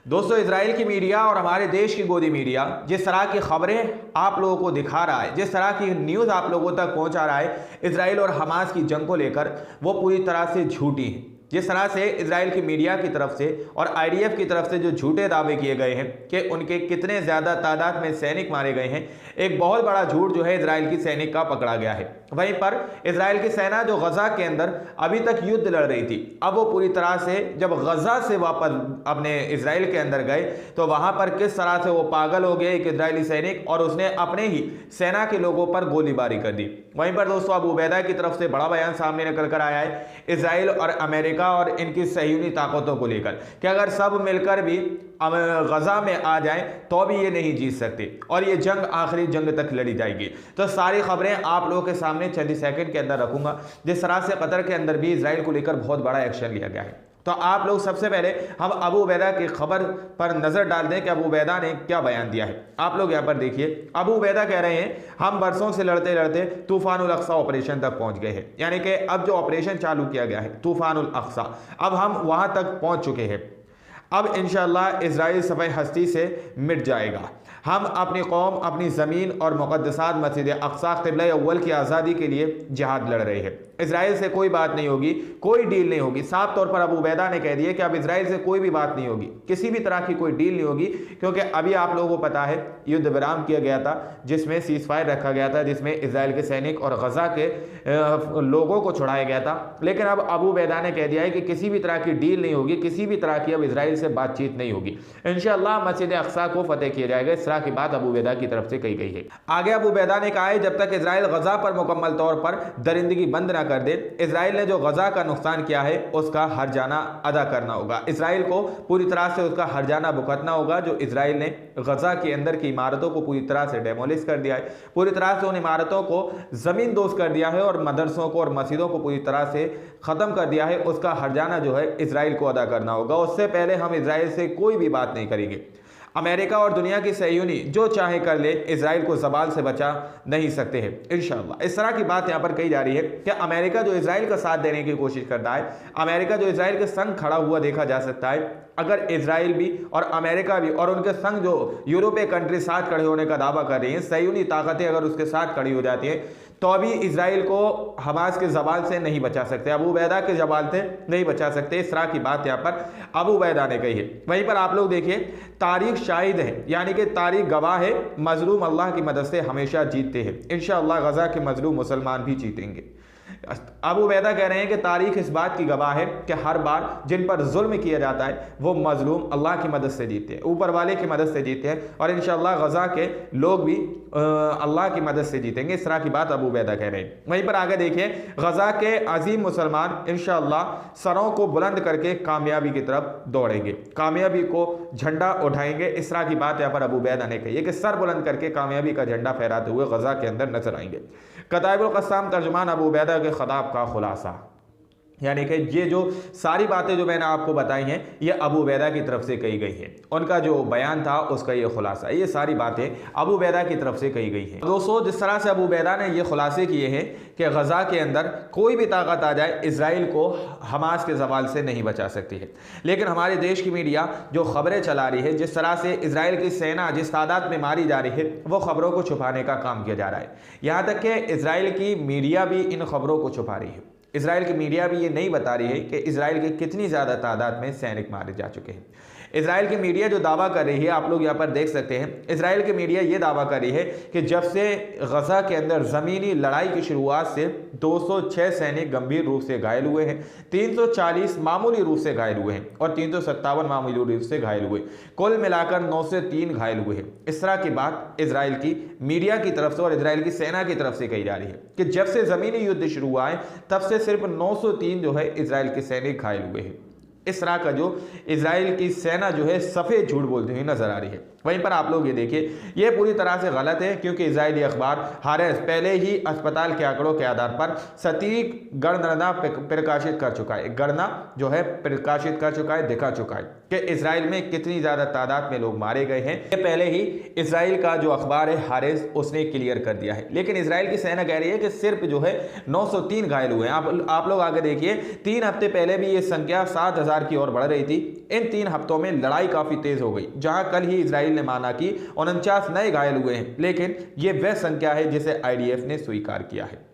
दोस्तों, इजराइल की मीडिया और हमारे देश की गोदी मीडिया जिस तरह की खबरें आप लोगों को दिखा रहा है, जिस तरह की न्यूज़ आप लोगों तक पहुंचा रहा है इजराइल और हमास की जंग को लेकर, वो पूरी तरह से झूठी है। जिस तरह से इजराइल की मीडिया की तरफ से और आईडीएफ की तरफ से जो झूठे दावे किए गए हैं कि उनके कितने ज़्यादा तादाद में सैनिक मारे गए हैं, एक बहुत बड़ा झूठ जो है इजराइल की सैनिक का पकड़ा गया है। वहीं पर इजराइल की सेना जो गजा के अंदर अभी तक युद्ध लड़ रही थी, अब वो पूरी तरह से जब गजा से वापस अपने इजराइल के अंदर गए तो वहां पर किस तरह से वो पागल हो गए एक इजरायली सैनिक, और उसने अपने ही सेना के लोगों पर गोलीबारी कर दी। वहीं पर दोस्तों अबू उबैदा की तरफ से बड़ा बयान सामने निकल कर आया है इजराइल और अमेरिका और इनकी सहयूनी ताकतों को लेकर कि अगर सब मिलकर भी गजा में आ जाएं तो भी ये नहीं जीत सकते और ये जंग आखिरी जंग तक लड़ी जाएगी। तो सारी खबरें आप लोगों के सामने 40 सेकंड के अंदर रखूंगा। जिस तरह से कतर के अंदर भी इजराइल को लेकर बहुत बड़ा एक्शन लिया गया है, तो आप लोग सबसे पहले हम अबू उबैदा की खबर पर नजर डाल दें कि अबू उबैदा ने क्या बयान दिया है। आप लोग यहां पर देखिए, अबू उबैदा कह रहे हैं हम बरसों से लड़ते लड़ते तूफानुल अक्सा ऑपरेशन तक पहुंच गए हैं, यानी कि अब जो ऑपरेशन चालू किया गया है तूफानुल अक्सा, अब हम वहां तक पहुंच चुके हैं। अब इंशाअल्लाह इजराइल सफ़े हस्ती से मिट जाएगा। हम अपनी कौम, अपनी ज़मीन और मुक़द्दसात मस्जिद अक़सा क़िबला अव्वल की आज़ादी के लिए जिहाद लड़ रहे हैं। इजराइल से कोई बात नहीं होगी, कोई डील नहीं होगी। साफ तौर पर अबू उबैदा ने कह दिया कि अब इजराइल से कोई भी बात नहीं होगी, किसी भी तरह की कोई डील नहीं होगी, क्योंकि अभी आप लोगों को पता है युद्ध विराम किया गया था जिसमें सीज़ फायर रखा गया था, जिसमें इजराइल के सैनिक और गजा के लोगों को छुड़ाया गया था। लेकिन अब अबू उबैदा ने कह दिया है कि किसी भी तरह की डील नहीं होगी, किसी भी तरह की अब इजराइल से बातचीत नहीं होगी। इंशाअल्लाह मस्जिद अक़सा को फतेह किया जाएगा। इस तरह की बात अबू उबैदा की तरफ से कही गई है। आगे अबू उबैदा ने कहा है जब तक इजराइल गजा पर मुकम्मल तौर पर दरिंदगी बंद ना कर दे, इजराइल ने जो गजा का नुकसान किया है उसका हर्जाना अदा करना होगा। इजराइल को पूरी तरह से उसका हर्जाना भुगतना होगा। जो इजराइल ने गजा के अंदर की इमारतों को पूरी तरह से डेमोलिश कर दिया है, पूरी तरह से उन इमारतों को जमीन दोस्त कर दिया है और मदरसों को और मस्जिदों को पूरी तरह से खत्म कर दिया है, उसका हर्जाना जो है इजराइल को अदा करना होगा। उससे पहले हम इजराइल से कोई भी बात नहीं करेंगे। अमेरिका और दुनिया की सहयूनी जो चाहे कर ले, इजराइल को ज़बाल से बचा नहीं सकते हैं इंशाअल्लाह। इस तरह की बात यहाँ पर कही जा रही है कि अमेरिका जो इजराइल का साथ देने की कोशिश करता है, अमेरिका जो इजराइल के संग खड़ा हुआ देखा जा सकता है। अगर इजराइल भी और अमेरिका भी और उनके संग जो यूरोपीय कंट्री साथ खड़े होने का दावा कर रही हैं, सहयूनी ताकतें अगर उसके साथ खड़ी हो जाती हैं तो अभी इजराइल को हमास के जबाल से नहीं बचा सकते, अबू उबैदा के जबाल से नहीं बचा सकते। इस तरह की बात यहाँ पर अबू उबैदा ने कही है। वहीं पर आप लोग देखिए, तारीख शाहिद है, यानी कि तारीख गवाह है, मजलूम अल्लाह की मदद से हमेशा जीतते हैं। इंशाअल्लाह गजा के मजलूम मुसलमान भी जीतेंगे। अबू उबैदा कह रहे हैं कि तारीख इस बात की गवाह है कि हर बार जिन पर जुल्म किया जाता है वो मजलूम अल्लाह की मदद से जीते हैं, ऊपर वाले की मदद से जीते हैं, और इंशाअल्लाह गजा के लोग भी अल्लाह की मदद से जीतेंगे। इस तरह की बात अबू उबैदा कह रहे हैं। वहीं पर आगे देखिए, गजा के अजीम मुसलमान इंशाअल्लाह सरों को बुलंद करके कामयाबी की तरफ दौड़ेंगे, कामयाबी को झंडा उठाएंगे। इस तरह की बात यहाँ पर अबू उबैदा ने कही है कि सर बुलंद करके कामयाबी का झंडा फहराते हुए गजा के अंदर नजर आएंगे। कताइबुल क़स्साम तर्जुमान अबू उबैदा के खिताब का खुलासा, यानी कि ये जो सारी बातें जो मैंने आपको बताई हैं ये अबू उबैदा की तरफ से कही गई है, उनका जो बयान था उसका ये खुलासा, ये सारी बातें अबू उबैदा की तरफ से कही गई हैं। दोस्तों, जिस तरह से अबू उबैदा ने ये खुलासे किए हैं कि गजा के अंदर कोई भी ताकत आ जाए इजराइल को हमास के जवाल से नहीं बचा सकती है, लेकिन हमारे देश की मीडिया जो खबरें चला रही है, जिस तरह से इजराइल की सेना जिस तादाद में मारी जा रही है, वो खबरों को छुपाने का काम किया जा रहा है। यहाँ तक कि इजराइल की मीडिया भी इन खबरों को छुपा रही है। इजराइल की मीडिया भी ये नहीं बता रही है कि इजराइल के कितनी ज़्यादा तादाद में सैनिक मारे जा चुके हैं। इजराइल की मीडिया जो दावा कर रही है, आप लोग यहाँ पर देख सकते हैं, इजराइल की मीडिया ये दावा कर रही है कि जब से गजा के अंदर ज़मीनी लड़ाई की शुरुआत से 206 सैनिक गंभीर रूप से घायल हुए हैं, 340 मामूली रूप से घायल हुए हैं और 357 मामूली रूप से घायल हुए, कुल मिलाकर 903 घायल हुए हैं। इस तरह की बात इजराइल की मीडिया की तरफ से और इजराइल की सेना की तरफ से कही जा रही है कि जब से ज़मीनी युद्ध शुरू हुआ है तब से सिर्फ 903 जो है इजराइल के सैनिक घायल हुए हैं। इस तरह का जो इजराइल की सेना जो है सफ़ेद झूठ बोलती हुई नजर आ रही है। वहीं पर आप लोग ये देखिए, ये पूरी तरह से गलत है, क्योंकि इजरायली अखबार हारेस पहले ही अस्पताल के आंकड़ों के आधार पर सटीक गणना प्रकाशित कर चुका है, गणना जो है प्रकाशित कर चुका है, दिखा चुका है कि इजराइल में कितनी ज़्यादा तादाद में लोग मारे गए हैं। ये पहले ही इजराइल का जो अखबार है हारेस उसने क्लियर कर दिया है। लेकिन इजराइल की सेना कह रही है कि सिर्फ जो है 903 घायल हुए हैं। आप लोग आगे देखिए, 3 हफ्ते पहले भी ये संख्या 7000 की ओर बढ़ रही थी। इन 3 हफ्तों में लड़ाई काफ़ी तेज हो गई, जहां कल ही इजराइल ने माना कि 49 नए घायल हुए हैं, लेकिन ये वह संख्या है जिसे आईडीएफ ने स्वीकार किया है।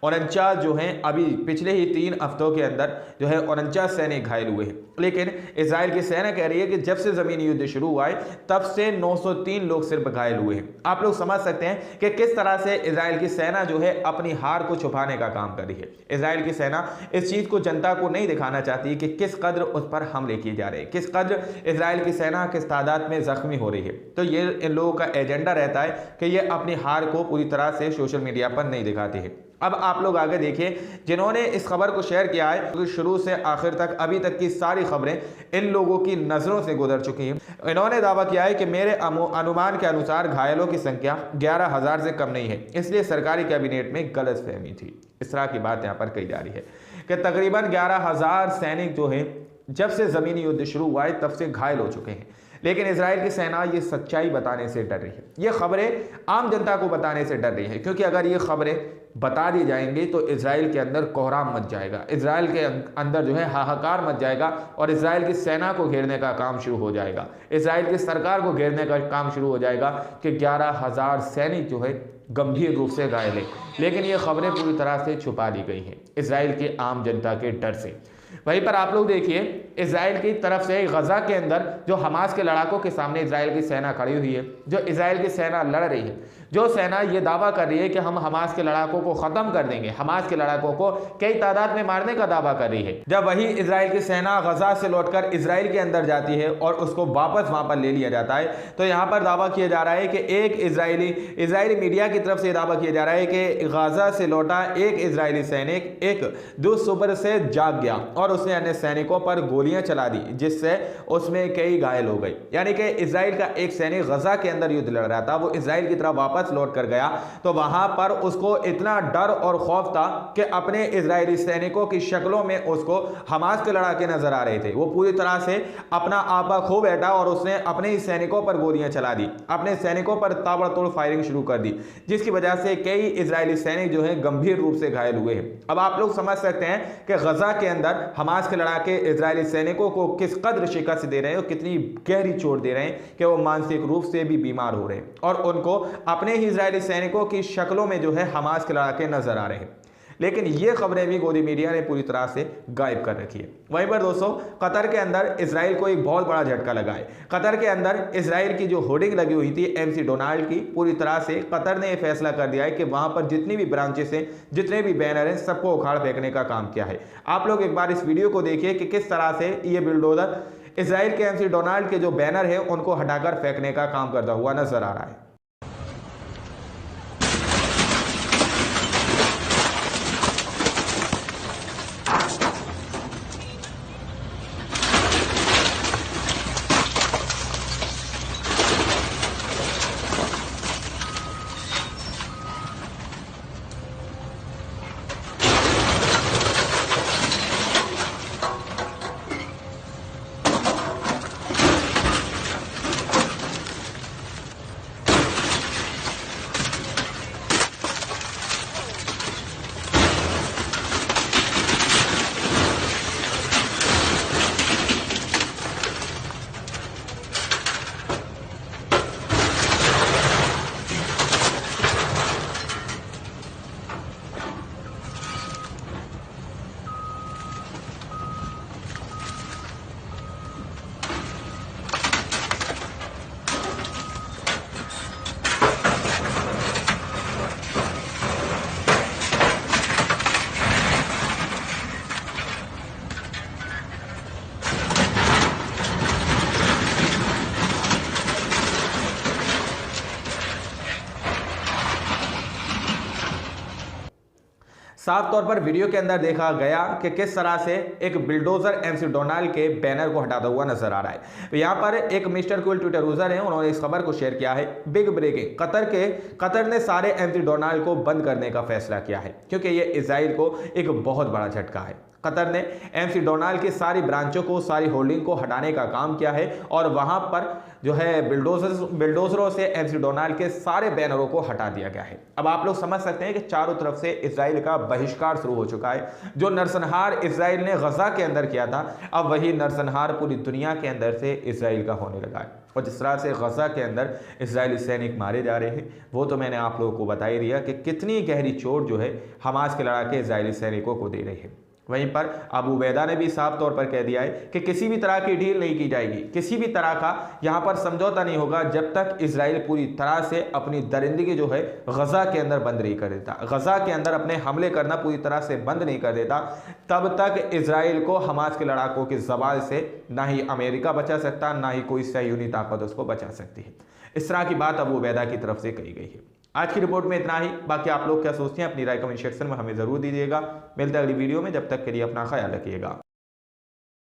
49 जो हैं, अभी पिछले ही 3 हफ्तों के अंदर जो है 49 सैनिक घायल हुए हैं। लेकिन इजराइल की सेना कह रही है कि जब से जमीनी युद्ध शुरू हुआ है तब से 903 लोग सिर्फ घायल हुए हैं। आप लोग समझ सकते हैं कि किस तरह से इजराइल की सेना जो है अपनी हार को छुपाने का काम कर रही है। इजराइल की सेना इस चीज को जनता को नहीं दिखाना चाहती कि किस कद्र उस पर हमले किए जा रहे हैं, किस कद्र इजराइल की सेना किस तादाद में जख्मी हो रही है। तो ये इन लोगों का एजेंडा रहता है कि ये अपनी हार को पूरी तरह से सोशल मीडिया पर नहीं दिखाते हैं। अब आप लोग आगे देखिए, जिन्होंने इस खबर को शेयर किया है, तो शुरू से आखिर तक अभी तक की सारी खबरें इन लोगों की नज़रों से गुजर चुकी हैं। इन्होंने दावा किया है कि मेरे अनुमान के अनुसार घायलों की संख्या 11,000 से कम नहीं है, इसलिए सरकारी कैबिनेट में गलतफहमी थी। इस तरह की बात यहाँ पर कही जा रही है कि तकरीबन 11,000 सैनिक जो है जब से ज़मीनी युद्ध शुरू हुआ है तब से घायल हो चुके हैं। लेकिन इजराइल की सेना ये सच्चाई बताने से डर रही है, ये खबरें आम जनता को बताने से डर रही है, क्योंकि अगर ये खबरें बता दी जाएंगी तो इजराइल के अंदर कोहराम मच जाएगा, इजराइल के अंदर जो है हाहाकार मच जाएगा और इजराइल की सेना को घेरने का काम शुरू हो जाएगा, इजराइल की सरकार को घेरने का काम शुरू हो जाएगा कि 11,000 सैनिक जो है गंभीर रूप से घायल है। लेकिन ये खबरें पूरी तरह से छुपा दी गई हैं इजराइल के आम जनता के डर से। वहीं पर आप लोग देखिए, इजराइल की तरफ से गजा के अंदर जो हमास के लड़ाकों के सामने इजराइल की सेना खड़ी हुई है, जो इजराइल की सेना लड़ रही है, जो सेना ये दावा कर रही है कि हम हमास के लड़ाकों को खत्म कर देंगे, हमास के लड़ाकों को कई तादाद में मारने का दावा कर रही है। जब वही इजराइल की सेना गजा से लौटकर इजराइल के अंदर जाती है और उसको वापस वहां पर ले लिया जाता है, तो यहाँ पर दावा किया जा रहा है कि एक इजरायली मीडिया की तरफ से दावा किया जा रहा है कि गजा से लौटा एक इजरायली सैनिक एक दुःसुबर से जाग गया और उसने अन्य सैनिकों पर गोलियां चला दी, जिससे उसमें कई घायल हो गए। यानी कि इजराइल का एक सैनिक गजा के अंदर युद्ध लड़ रहा था, वो इजराइल की तरफ वापस लौट कर गया तो वहां पर उसको इतना डर और खौफ था कि अपने इजरायली सैनिकों की शक्लों में उसको हमास के लड़ाके नजर आ रहे थे। वो पूरी तरह से अपना आपा खो बैठा और उसने अपने ही सैनिकों पर गोलियां चला दी, अपने सैनिकों पर ताबड़तोड़ फायरिंग शुरू कर दी, जिसकी वजह से कई इजरायली सैनिक जो है गंभीर रूप से घायल हुए हैं। अब आप लोग समझ सकते हैं कि गजा के अंदर हमास के लड़ाके इजरायली सैनिकों को किस कदर शिकस्त दे रहे हैं और कितनी गहरी चोट दे रहे हैं कि वो मानसिक रूप से भी बीमार हो रहे हैं और उनको अपने ही इजरायली सैनिकों की शक्लों में जो है हमास के लड़ाके नजर आ रहे हैं। लेकिन ये खबरें भी गोदी मीडिया ने पूरी तरह से गायब कर रखी है। वहीं पर दोस्तों, कतर के अंदर इजराइल को एक बहुत बड़ा झटका लगा है। कतर के अंदर इजराइल की जो होर्डिंग लगी हुई थी MC डोनाल्ड की, पूरी तरह से कतर ने यह फैसला कर दिया है कि वहां पर जितनी भी ब्रांचेस हैं, जितने भी बैनर हैं, सबको उखाड़ फेंकने का काम किया है। आप लोग एक बार इस वीडियो को देखिए कि किस तरह से ये बिल्डोजर इजराइल के MC डोनाल्ड के जो बैनर है उनको हटाकर फेंकने का काम करता हुआ नजर आ रहा है। साफ तौर पर वीडियो के अंदर देखा गया कि किस तरह से एक बिल्डोजर एमसी डोनाल्ड के बैनर को हटाता हुआ नजर आ रहा है। तो यहाँ पर एक मिस्टर कूल ट्विटर यूजर हैं, उन्होंने इस खबर को शेयर किया है। बिग ब्रेकिंग, कतर ने सारे एमसी डोनाल्ड को बंद करने का फैसला किया है, क्योंकि ये इजराइल को एक बहुत बड़ा झटका है। कतर ने एमसी डोनाल्ड की सारी ब्रांचों को, सारी होल्डिंग को हटाने का काम किया है और वहां पर जो है बिल्डोजरों से एमसी डोनाल्ड के सारे बैनरों को हटा दिया गया है। अब आप लोग समझ सकते हैं कि चारों तरफ से इजराइल का बहिष्कार शुरू हो चुका है। जो नरसंहार इजराइल ने गजा के अंदर किया था, अब वही नरसंहार पूरी दुनिया के अंदर से इजराइल का होने लगा है। और जिस तरह से गजा के अंदर इजरायली सैनिक मारे जा रहे हैं, वो तो मैंने आप लोगों को बता ही दिया कि कितनी गहरी चोट जो है हमास के लड़ाके इजरायली सैनिकों को दे रही है। वहीं पर अबू उबैदा ने भी साफ तौर पर कह दिया है कि किसी भी तरह की डील नहीं की जाएगी, किसी भी तरह का यहाँ पर समझौता नहीं होगा जब तक इजराइल पूरी तरह से अपनी दरिंदगी जो है गजा के अंदर बंद नहीं कर देता, गजा के अंदर अपने हमले करना पूरी तरह से बंद नहीं कर देता। तब तक इजराइल को हमास के लड़ाकों के जवाल से ना ही अमेरिका बचा सकता, ना ही कोई सहयूनी ताकत उसको बचा सकती है। इस तरह की बात अबू उबैदा की तरफ से कही गई है। आज की रिपोर्ट में इतना ही। बाकी आप लोग क्या सोचते हैं अपनी राय कमेंट सेक्शन में हमें जरूर दीजिएगा। मिलते हैं अगली वीडियो में, जब तक के लिए अपना ख्याल रखिएगा।